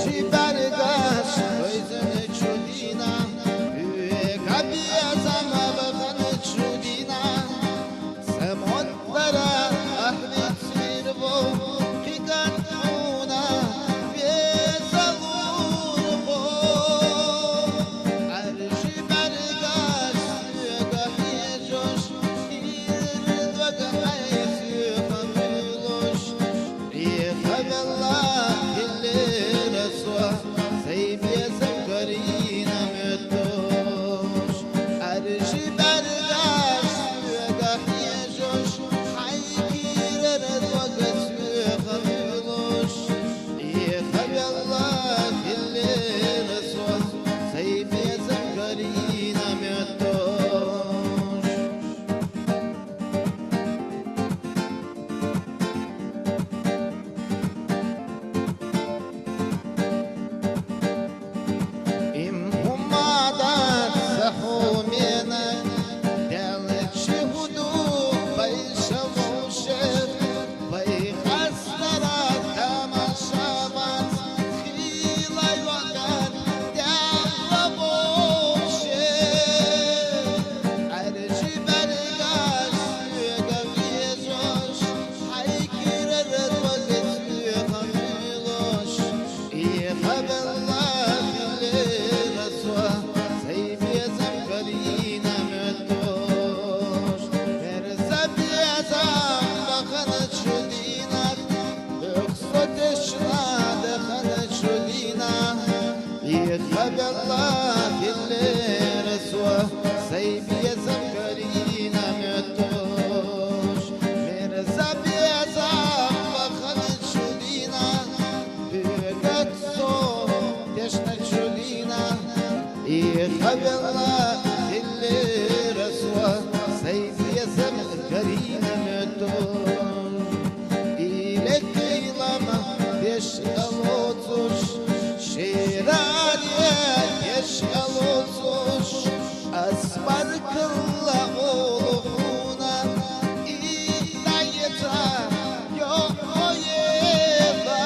شي برگشت ویزن چودینا کبی ازم بخن چودینا سمون برا احمد سیر و قیقن خونا بیزالور بو عرشی برگشت گهی جوش ایرد و گهی سیخمیلوش ریخ بالله اللي رسوه سيبي سكرينا مدوش عرشي برقاش وقح يجوش حيكير رزوك سويخ ميلوش يخب الله اللي رسوه سيبي سكرينا مدوش يخب الله اللي رسوه سيبي زمكرينا متوش مرزا بيزام بخلت شدينا بقت صوت تشنت شدينا يخب الله اللي رسوه سيبي زمكرينا متوش إلك لما بيشغلوتوش شيراني يشغلوتوش أسمر كل أولونا إلا يتا يويبا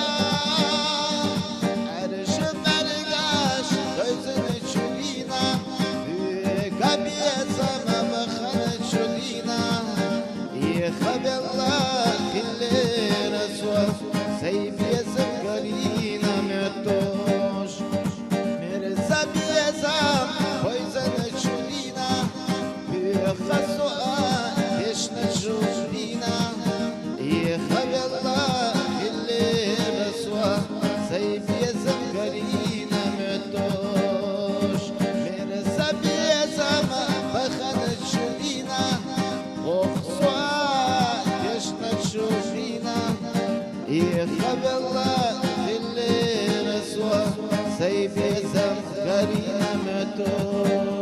عرش مرقاش غيزن شلينا بقبية ما بخن شلينا يخب الله اللي رسوه سيبي زمكرينا متوش مرزا بيزام ويزن شولينا بخسوء يشنا شولينا يخب الله اللي رسوه سيبي زمكرينا متوش مرزا بيزام بخن شولينا وخسوء يشنا شولينا يخب الله اللي رسوه سيبي زمكرينا متوش